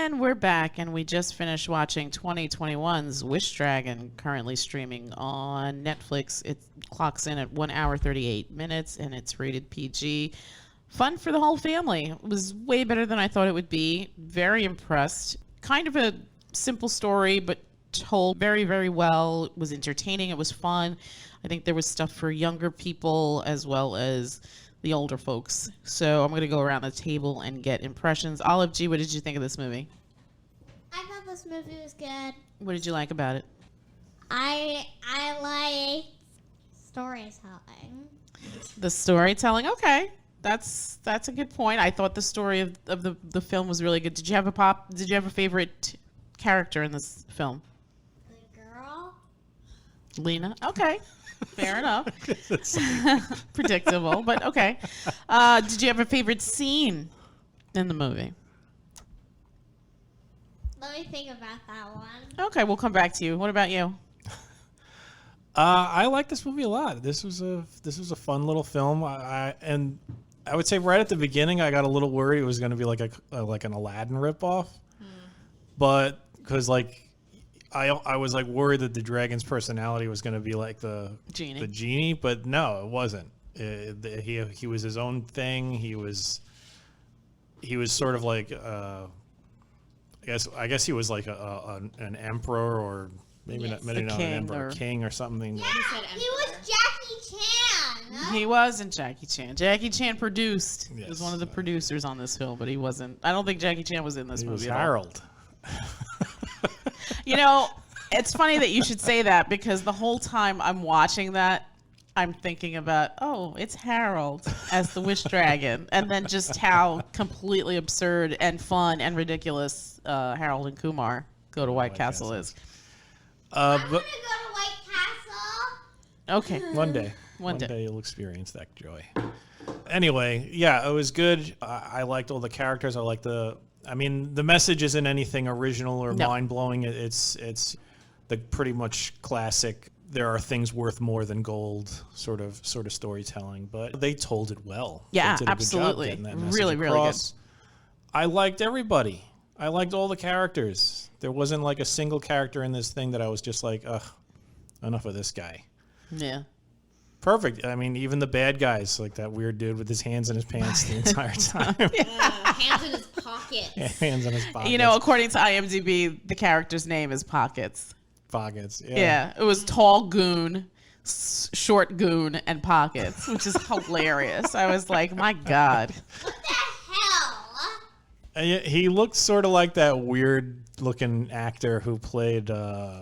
And we're back, and we just finished watching 2021's Wish Dragon, currently streaming on Netflix. It clocks in at 1 hour 38 minutes, and it's rated PG. Fun for the whole family. It was way better than I thought it would be. Very impressed. Kind of a simple story, but told very, very well. It was entertaining. It was fun. I think there was stuff for younger people as well as the older folks. So I'm going to go around the table and get impressions. Olive G, what did you think of this movie? I thought this movie was good. What did you like about it? I like storytelling. The storytelling, okay. That's a good point. I thought the story of the film was really good. Did you have a favorite character in this film? The girl? Lina? Okay. Fair enough. Predictable, but okay. Did you have a favorite scene in the movie? Let me think about that one. Okay, we'll come back to you. What about you? I like this movie a lot. This was a fun little film. I would say right at the beginning, I got a little worried it was going to be like an Aladdin ripoff, but because I was like worried that the dragon's personality was going to be like the genie, but no, it wasn't. He was his own thing. He was sort of like I guess he was like an emperor, or maybe not an emperor, a king or something. Yeah, he was Jackie Chan. He wasn't Jackie Chan. Jackie Chan produced. Yes. He was one of the producers on this film, but he wasn't. I don't think Jackie Chan was in this movie. He was Harold. You know, it's funny that you should say that, because the whole time I'm watching that, I'm thinking about, oh, it's Harold as the Wish Dragon, and then just how completely absurd and fun and ridiculous Harold and Kumar Go to White Castle is. I'm gonna go to White Castle. Okay. One day you'll experience that joy. Anyway, yeah, it was good. I liked all the characters. I liked the message isn't anything original or mind-blowing. It's the pretty much classic, there are things worth more than gold sort of storytelling, but they told it well. Yeah, they did a absolutely. Good job getting that really across. Good. I liked everybody. I liked all the characters. There wasn't like a single character in this thing that I was just like, ugh, enough of this guy. Yeah. Perfect. I mean, even the bad guys, like that weird dude with his hands in his pants the entire time. Hands in his pockets. Yeah, hands in his pockets. You know, according to IMDb, the character's name is Pockets. Pockets, yeah. Yeah, it was Tall Goon, Short Goon, and Pockets, which is hilarious. I was like, my God. What the hell? And he looked sort of like that weird-looking actor who played Mr.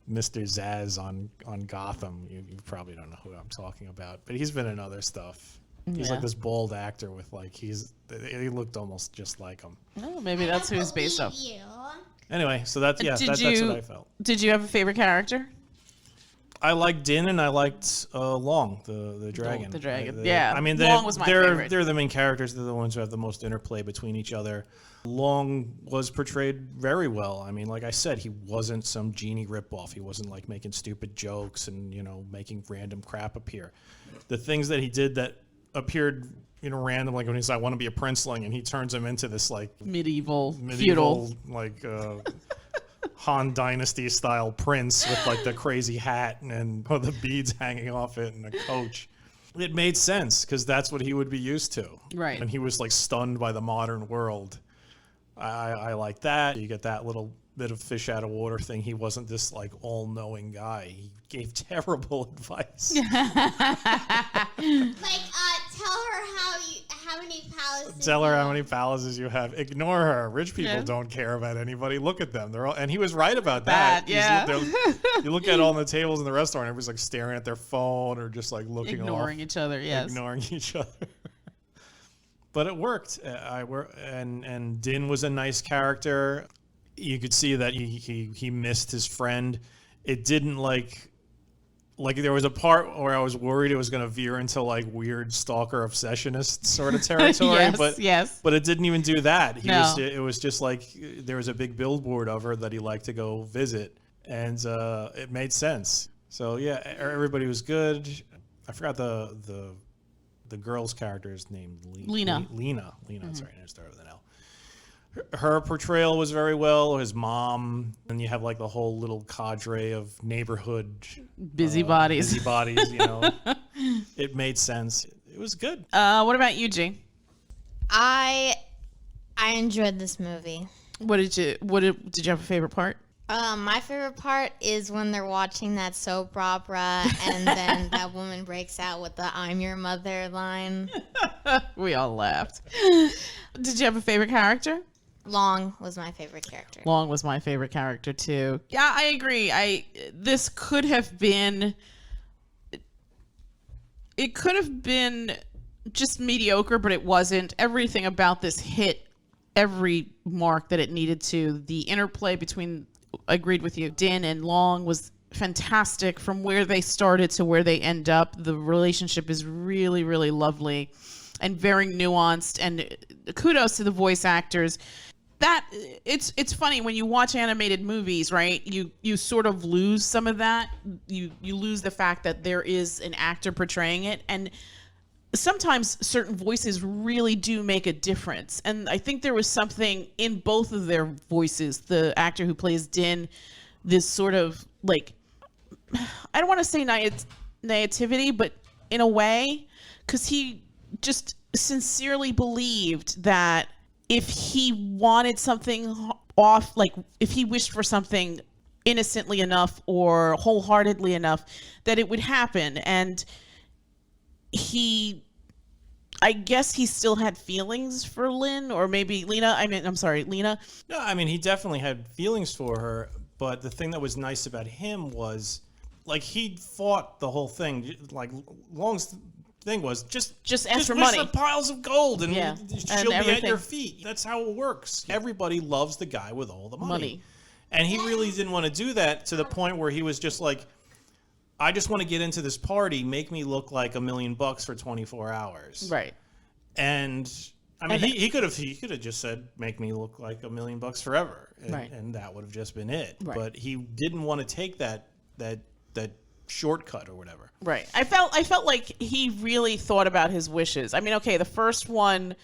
Zaz on Gotham. You probably don't know who I'm talking about, but he's been in other stuff. He's like this bald actor with he looked almost just like him. Oh, maybe that's who he's based off. Anyway, so that's what I felt. Did you have a favorite character? I liked Din and I liked Long, the dragon. The dragon, yeah. I mean, Long was my favorite. They're the main characters. They're the ones who have the most interplay between each other. Long was portrayed very well. I mean, like I said, he wasn't some genie ripoff. He wasn't like making stupid jokes and, making random crap appear. The things that he did that appeared, random, like when he's like, I want to be a princeling, and he turns him into this like medieval feudal, like Han Dynasty style prince with like the crazy hat and the beads hanging off it and a coach. It made sense because that's what he would be used to. Right. And he was like stunned by the modern world. I like that. You get that little bit of fish out of water thing. He wasn't this like all-knowing guy. He gave terrible advice. Tell her how many palaces. Tell her how many palaces you have. Ignore her. Rich people don't care about anybody. Look at them. They're all, and he was right about that. Yeah. You look at all the tables in the restaurant. Everybody's like staring at their phone or just like looking ignoring each other. Yes. Ignoring each other. But it worked. And Din was a nice character. You could see that he missed his friend. It didn't like there was a part where I was worried it was going to veer into like weird stalker obsessionist sort of territory. But it didn't even do that. It was just like there was a big billboard of her that he liked to go visit, and it made sense. So yeah, everybody was good. I forgot the girl's character's name. Lina. Lina. That's right. I started with an L. Her portrayal was very well. His mom, and you have like the whole little cadre of neighborhood Busybodies. Busybodies, It made sense. It was good. What about you, G? I enjoyed this movie. Did you have a favorite part? My favorite part is when they're watching that soap opera and then that woman breaks out with the "I'm your mother" line. We all laughed. Did you have a favorite character? Long was my favorite character. Long was my favorite character too. Yeah, I agree. This could have been. It could have been just mediocre, but it wasn't. Everything about this hit every mark that it needed to. The interplay between, I agreed with you, Din and Long was fantastic. From where they started to where they end up, the relationship is really, really lovely and very nuanced. And kudos to the voice actors. That it's funny when you watch animated movies, right? You sort of lose some of that. You lose the fact that there is an actor portraying it, and sometimes certain voices really do make a difference. And I think there was something in both of their voices. The actor who plays Din, this sort of like, I don't want to say naivety, but in a way, because he just sincerely believed that if he wanted something off, like if he wished for something innocently enough or wholeheartedly enough, that it would happen. And I guess he still had feelings for Lin, or maybe Lina. Lina. No, I mean, he definitely had feelings for her, but the thing that was nice about him was, like, he fought the whole thing. Like, Long's thing was just ask for wish money, for piles of gold, and she'll be at your feet. That's how it works. Everybody loves the guy with all the money. And he really didn't want to do that, to the point where he was just like, I just want to get into this party, make me look like $1 million for 24 hours. Right. And I mean, he could have just said, make me look like $1 million forever. And that would have just been it. Right. But he didn't want to take that shortcut or whatever. Right. I felt like he really thought about his wishes. I mean, okay, the first one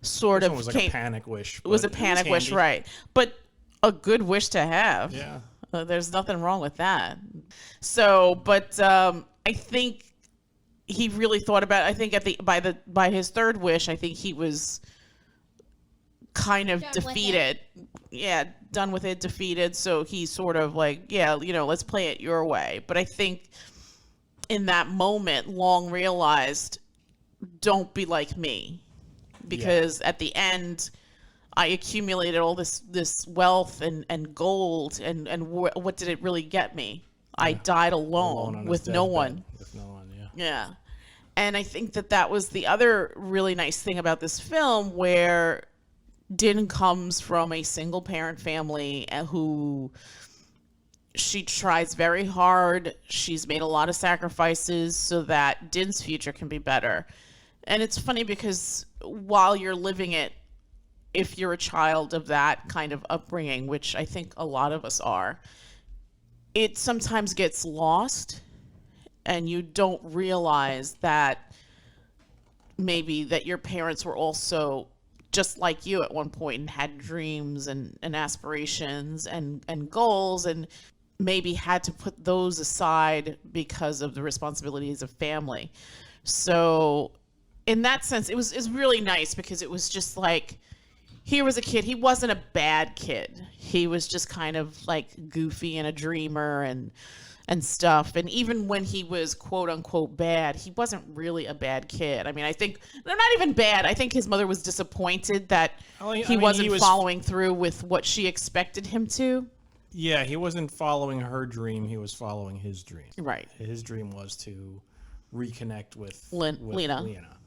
sort of was like a panic wish. It was a panic wish, right? But a good wish to have. Yeah. There's nothing wrong with that. So, but I think he really thought about. I think by his third wish, I think he was kind of defeated. Yeah, done with it, defeated. So he sort of like, yeah, let's play it your way. But I think in that moment, Long realized, don't be like me, because at the end, I accumulated all this wealth and gold, and what did it really get me? Yeah. I died alone with no one. With no one, yeah. Yeah. And I think that was the other really nice thing about this film, where Din comes from a single parent family who she tries very hard. She's made a lot of sacrifices so that Din's future can be better. And it's funny because while you're living it, if you're a child of that kind of upbringing, which I think a lot of us are, it sometimes gets lost, and you don't realize that maybe that your parents were also just like you at one point and had dreams and aspirations and goals, and maybe had to put those aside because of the responsibilities of family. So in that sense, it was really nice, because it was just like, here was a kid. He wasn't a bad kid. He was just kind of like goofy and a dreamer and stuff. And even when he was quote unquote bad, he wasn't really a bad kid. I mean, I think they're not even bad. I think his mother was disappointed that he wasn't following through with what she expected him to. Yeah, he wasn't following her dream. He was following his dream. Right. His dream was to reconnect with Lina.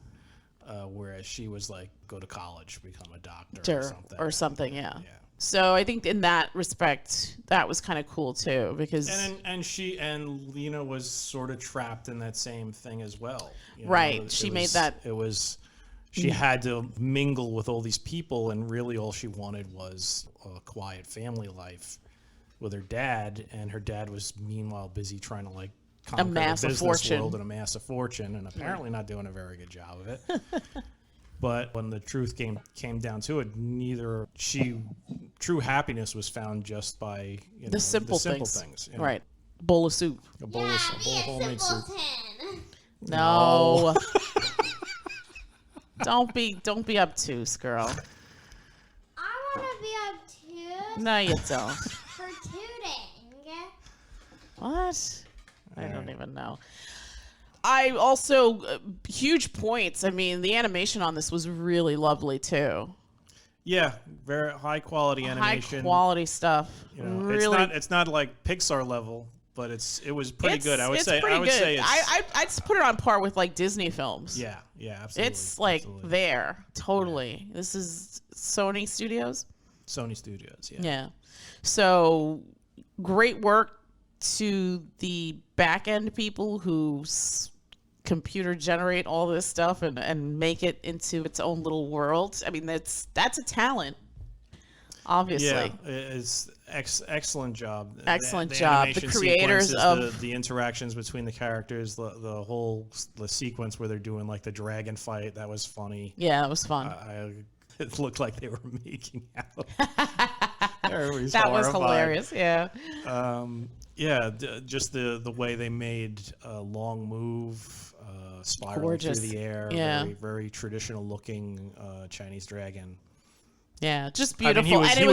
Whereas she was like, go to college, become a doctor or something. Yeah. So I think in that respect, that was kind of cool too, because and Lina was sort of trapped in that same thing as well. Right. She made that. It was. She had to mingle with all these people, and really all she wanted was a quiet family life with her dad, and her dad was meanwhile busy trying to like conquer the business world and amass a fortune, and apparently not doing a very good job of it. But when the truth came down to it, true happiness was found just by The simple things. You know? Right. Bowl of soup. A bowl of homemade soup. No. Don't be obtuse, girl. I want to be obtuse No, you don't. for tooting. What? I don't even know. I also huge points. I mean, the animation on this was really lovely too. Yeah, very high quality animation. High quality stuff. You know, really, it's not like Pixar level, but it was pretty good. I would say it's I'd put it on par with like Disney films. Yeah, absolutely. It's like absolutely. there totally. This is Sony Studios. Sony Studios. Yeah. Yeah. So great work to the back end people who computer generate all this stuff and make it into its own little world. I mean, that's a talent, obviously. Yeah, it's excellent job. Excellent the job. The animation creators sequences, of the interactions between the characters, the sequence where they're doing like the dragon fight, that was funny. Yeah, it was fun. It looked like they were making out. That was hilarious. Yeah. Yeah, just the way they made a long move, spiraling Gorgeous. through the air. Yeah. Very, very traditional looking Chinese dragon. Yeah, just I mean, beautiful.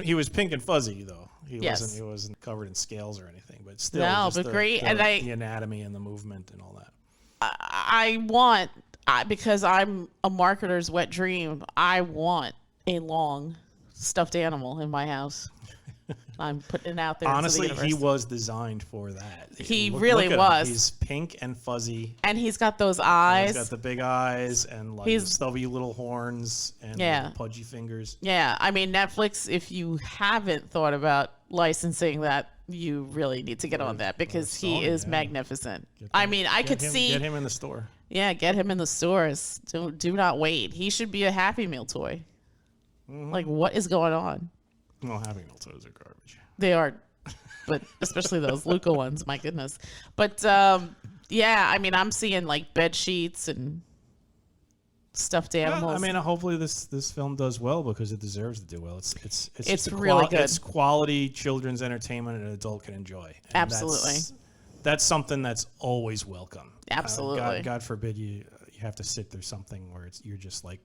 he was pink and fuzzy though. He Yes. wasn't covered in scales or anything, but still, No, just but great. The, And the anatomy and the movement and all that. Because I'm a marketer's wet dream, I want a long stuffed animal in my house. I'm putting it out there. Honestly, into the he universe. was designed for that. He Look really at him. was. He's pink and fuzzy. And he's got those eyes. He's got the big eyes and like the stubby little horns and the pudgy fingers. Yeah, I mean, Netflix, if you haven't thought about licensing that, you really need to get on that because he is magnificent. I mean, I could see. Get him in the store. Yeah, get him in the stores. Do not wait. He should be a Happy Meal toy. Mm-hmm. Like, what is going on? Well, Happy Meal toys are garbage. They are, but especially those Luca ones, my goodness. But yeah, I mean, I'm seeing like bed sheets and stuffed animals. Well, I mean, hopefully this film does well because it deserves to do well. It's really good. It's quality children's entertainment an adult can enjoy. And Absolutely. That's something that's always welcome. Absolutely. God forbid you have to sit through something where you're just like,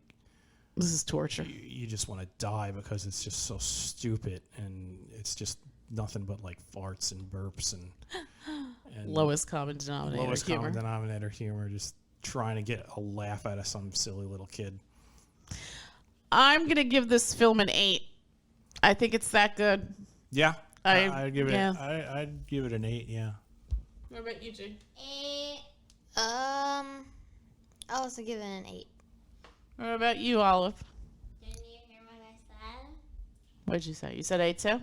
this is torture. You just want to die because it's just so stupid and it's just nothing but like farts and burps and lowest common denominator humor, just trying to get a laugh out of some silly little kid. I'm gonna give this film an 8. I think it's that good. Yeah, I'd give it. yeah. I'd give it an 8. Yeah. What about you, G? I'll also give it an 8. What about you, Olive? Didn't you hear what I said? What did you say? You said 8 too? Yeah.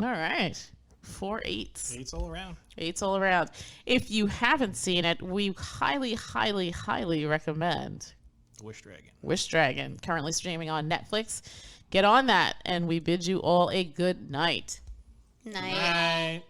All right. 4 8s. 8s all around. 8s all around. If you haven't seen it, we highly, highly, highly recommend Wish Dragon, currently streaming on Netflix. Get on that, and we bid you all a good night. Night.